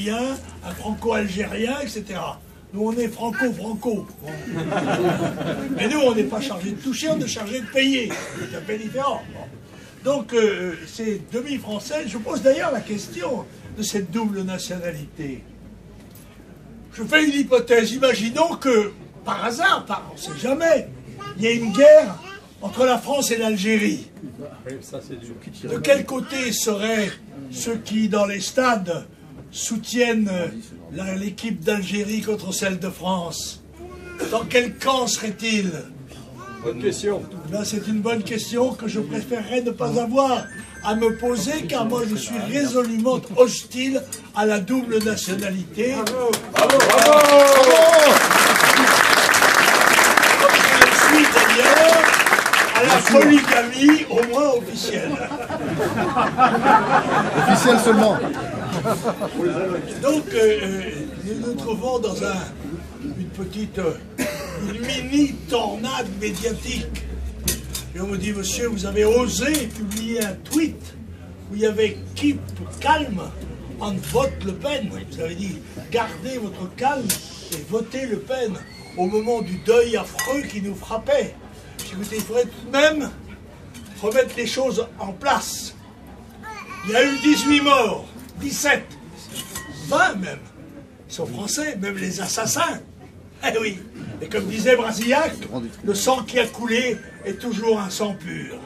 un franco-algérien, etc. Nous, on est franco-franco. Mais nous, on n'est pas chargé de toucher, on est chargé de payer. C'est un peu différent. Donc, ces demi-français, je pose d'ailleurs la question de cette double nationalité. Je fais une hypothèse. Imaginons que, par hasard, on ne sait jamais, il y a une guerre entre la France et l'Algérie. De quel côté seraient ceux qui, dans les stades, soutiennent l'équipe d'Algérie contre celle de France? Dans quel camp serait-il? Bonne question. Ben, c'est une bonne question que je préférerais ne pas avoir à me poser, car moi je suis résolument hostile à la double nationalité. Bravo, bravo, bravo, bravo. Comme je le suis d'ailleurs à la polygamie, au moins officielle. Officielle seulement. Donc, nous nous trouvons dans une petite, une mini-tornade médiatique. Et on me dit, monsieur, vous avez osé publier un tweet où il y avait « Keep calme and vote Le Pen ». Vous avez dit, gardez votre calme et votez Le Pen au moment du deuil affreux qui nous frappait. Écoutez, il faudrait tout de même remettre les choses en place. Il y a eu 18 morts. 17, 20 même, ils sont français, même les assassins. Eh oui, et comme disait Brasillac, le sang qui a coulé est toujours un sang pur.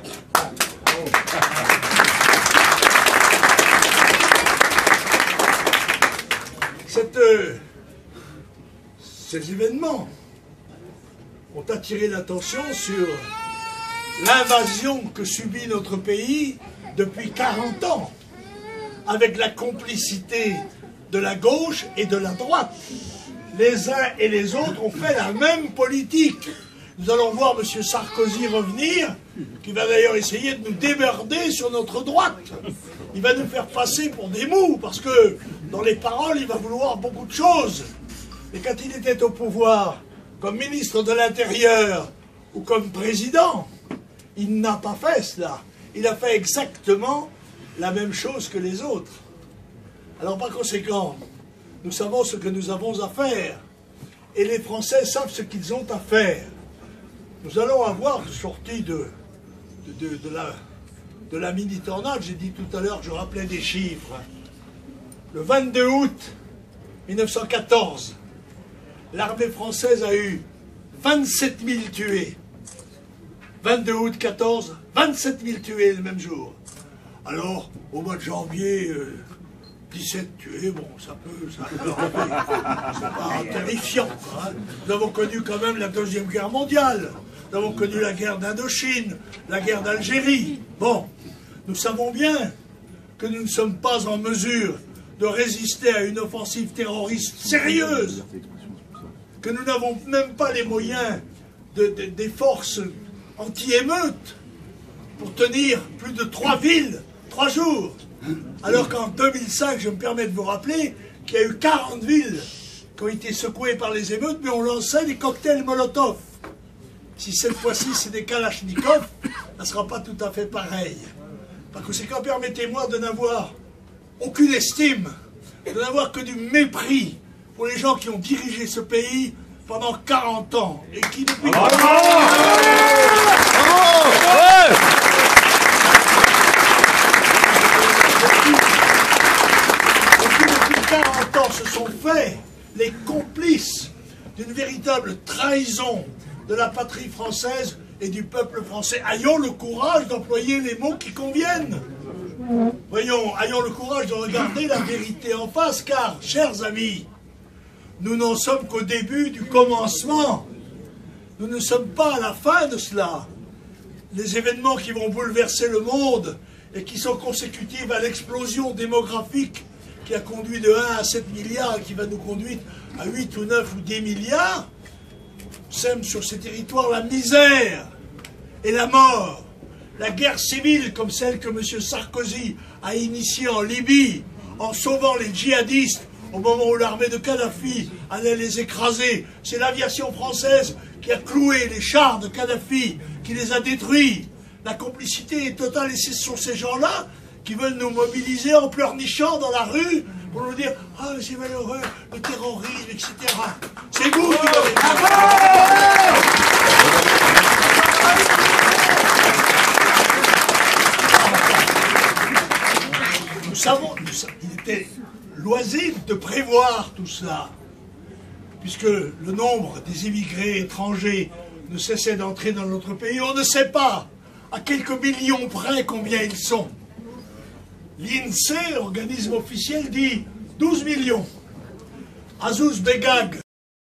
Ces événements ont attiré l'attention sur l'invasion que subit notre pays depuis 40 ans. Avec la complicité de la gauche et de la droite. Les uns et les autres ont fait la même politique. Nous allons voir M. Sarkozy revenir, qui va d'ailleurs essayer de nous démerder sur notre droite. Il va nous faire passer pour des mous, parce que dans les paroles, il va vouloir beaucoup de choses. Et quand il était au pouvoir, comme ministre de l'Intérieur ou comme président, il n'a pas fait cela. Il a fait exactement la même chose que les autres. Alors par conséquent, nous savons ce que nous avons à faire. Et les Français savent ce qu'ils ont à faire. Nous allons avoir, sorti de la mini-tornade, j'ai dit tout à l'heure, je rappelais des chiffres. Le 22 août 1914, l'armée française a eu 27 000 tués. 22 août 14, 27 000 tués le même jour. Alors, au mois de janvier, 17 tués, bon, ça peut arriver. C'est pas terrifiant. Hein. Nous avons connu quand même la Deuxième Guerre mondiale. Nous avons connu la guerre d'Indochine, la guerre d'Algérie. Bon, nous savons bien que nous ne sommes pas en mesure de résister à une offensive terroriste sérieuse, que nous n'avons même pas les moyens des forces anti-émeutes pour tenir plus de 3 villes, 3 jours. Alors qu'en 2005, je me permets de vous rappeler qu'il y a eu 40 villes qui ont été secouées par les émeutes, mais on lançait des cocktails Molotov. Si cette fois-ci c'est des Kalachnikov, ça ne sera pas tout à fait pareil. Par conséquent, permettez-moi de n'avoir aucune estime, de n'avoir que du mépris pour les gens qui ont dirigé ce pays pendant 40 ans et qui depuis... Depuis 40 ans se sont faits les complices d'une véritable trahison de la patrie française et du peuple français. Ayons le courage d'employer les mots qui conviennent. Voyons, ayons le courage de regarder la vérité en face, car, chers amis, nous n'en sommes qu'au début du commencement. Nous ne sommes pas à la fin de cela. Les événements qui vont bouleverser le monde et qui sont consécutifs à l'explosion démographique qui a conduit de 1 à 7 milliards et qui va nous conduire à 8 ou 9 ou 10 milliards, sème sur ces territoires la misère et la mort. La guerre civile comme celle que M. Sarkozy a initiée en Libye en sauvant les djihadistes au moment où l'armée de Kadhafi allait les écraser. C'est l'aviation française qui a cloué les chars de Kadhafi, qui les a détruits. La complicité est totale et ce sont ces gens-là qui veulent nous mobiliser en pleurnichant dans la rue pour nous dire « Ah, c'est malheureux, le terrorisme, etc. » C'est vous qui l'avez dit. Nous savons, il était loisible de prévoir tout cela, puisque le nombre des immigrés étrangers ne cessait d'entrer dans notre pays. On ne sait pas à quelques millions près combien ils sont. L'INSEE, organisme officiel, dit 12 millions. Azouz Begag,